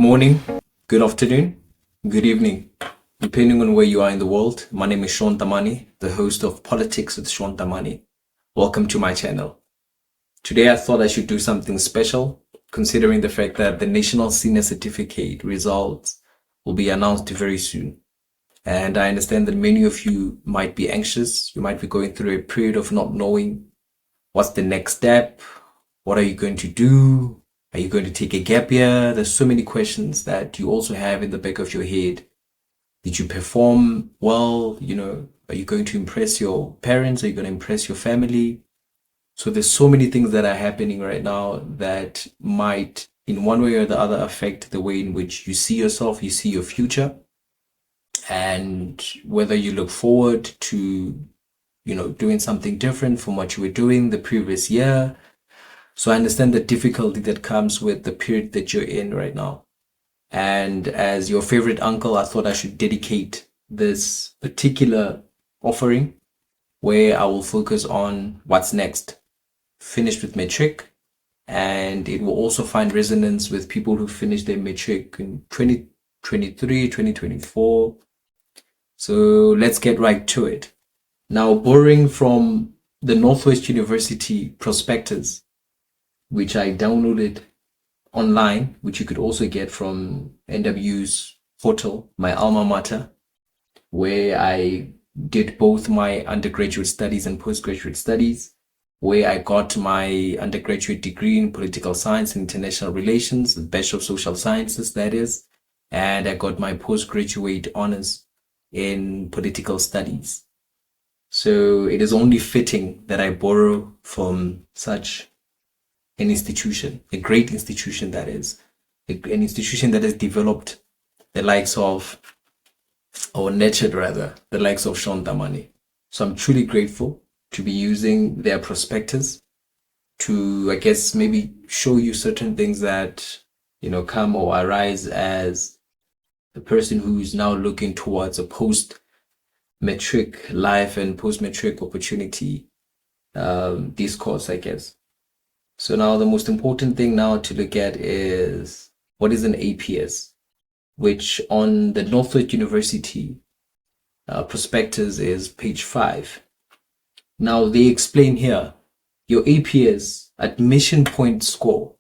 morning, good afternoon, good evening, depending on where you are in the world. My name is Shaun Tamane, the host of Politics with Shaun Tamane. Welcome to my channel. Today I thought I should do something special, considering the fact that the National Senior Certificate results will be announced very soon. And I understand that many of you might be anxious. You might be going through a period of not knowing what's the next step. What are you going to do? Are you going to take a gap year? There's so many questions that you also have in the back of your head. Did you perform well? Are you going to impress your parents? Are you going to impress your family? So there's so many things that are happening right now that might, in one way or the other, affect the way in which you see yourself, you see your future, and whether you look forward to, doing something different from what you were doing the previous year. So I understand the difficulty that comes with the period that you're in right now. And as your favorite uncle, I thought I should dedicate this particular offering where I will focus on what's next, finished with matric. And it will also find resonance with people who finished their matric in 2023, 2024. So let's get right to it. Now, borrowing from the Northwest University prospectus, which I downloaded online, which you could also get from NW's portal, my alma mater, where I did both my undergraduate studies and postgraduate studies, where I got my undergraduate degree in political science and international relations, Bachelor of Social Sciences, that is, and I got my postgraduate honors in political studies. So it is only fitting that I borrow from such an institution, a great institution that is, an institution that has developed the likes of, or nurtured rather, the likes of Shaun Tamane. So I'm truly grateful to be using their prospectus to, I guess, maybe show you certain things that, come or arise as the person who is now looking towards a post-matric life and post-matric opportunity discourse, I guess. So now the most important thing now to look at is what is an APS, which on the Northwest University prospectus is page 5. Now they explain here, your APS, admission point score,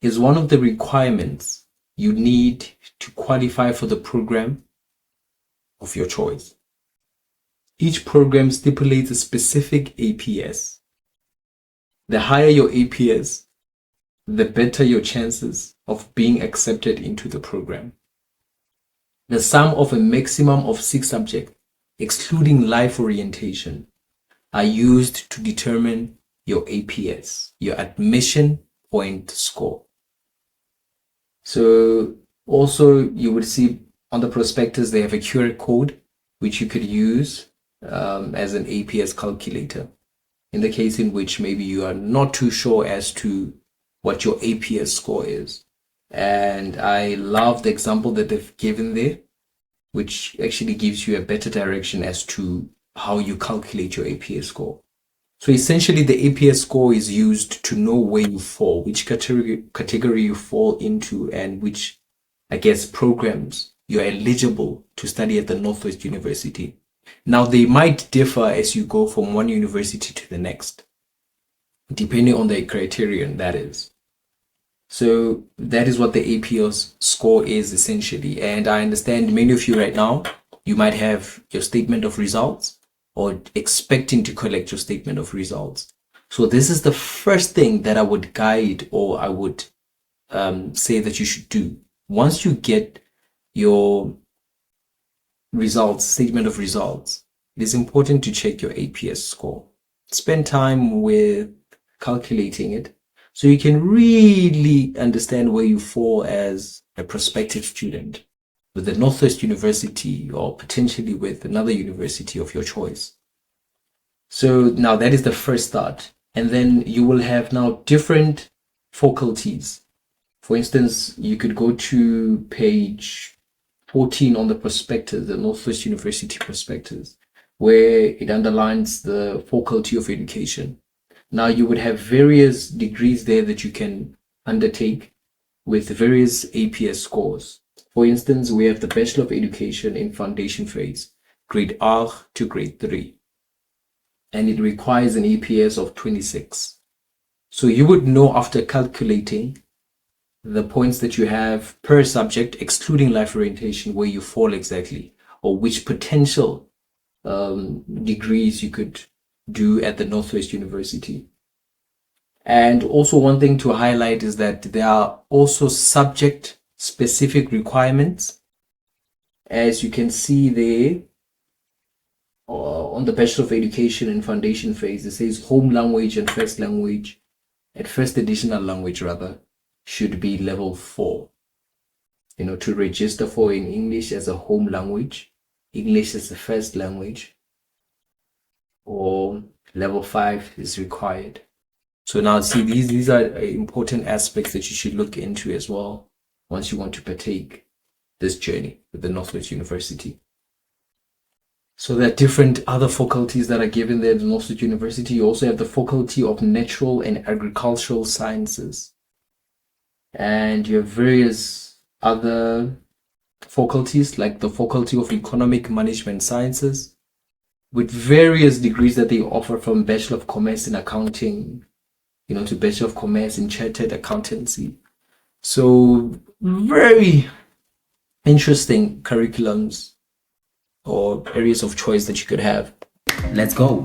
is one of the requirements you need to qualify for the program of your choice. Each program stipulates a specific APS. The higher your APS, the better your chances of being accepted into the program. The sum of a maximum of 6 subjects, excluding life orientation, are used to determine your APS, your admission point score. So also you would see on the prospectus, they have a QR code, which you could use as an APS calculator. In the case in which maybe you are not too sure as to what your APS score is. And I love the example that they've given there, which actually gives you a better direction as to how you calculate your APS score. So essentially the APS score is used to know where you fall, which category you fall into, and which, I guess, programs you're eligible to study at the Northwest University. Now, they might differ as you go from one university to the next, depending on the criterion, that is. So that is what the APS score is essentially. And I understand many of you right now, you might have your statement of results or expecting to collect your statement of results. So this is the first thing that I would guide, or I would say that you should do. Once you get your results, statement of results, it is important to check your APS score. Spend time with calculating it so you can really understand where you fall as a prospective student with the Northwest University or potentially with another university of your choice. So now that is the first start. And then you will have now different faculties. For instance, you could go to page 14 on the prospectus, the Northwest University prospectus, where it underlines the faculty of education. Now you would have various degrees there that you can undertake, with various APS scores. For instance, we have the Bachelor of Education in Foundation phase, grade R to grade 3. And it requires an APS of 26. So you would know after calculating the points that you have per subject, excluding life orientation, where you fall exactly, or which potential degrees you could do at the Northwest University. And also one thing to highlight is that there are also subject specific requirements. As you can see there, on the Bachelor of Education and Foundation phase, it says home language and first language, and first additional language rather, should be level 4. To register for in English as a home language, English as the first language, or level 5 is required. So now see, these are important aspects that you should look into as well once you want to partake this journey with the Northwest University. So there are different other faculties that are given there at the Northwest University. You also have the Faculty of Natural and Agricultural Sciences. And you have various other faculties like the Faculty of Economic Management Sciences, with various degrees that they offer, from Bachelor of Commerce in Accounting, to Bachelor of Commerce in Chartered Accountancy. So very interesting curriculums or areas of choice that you could have. Let's go.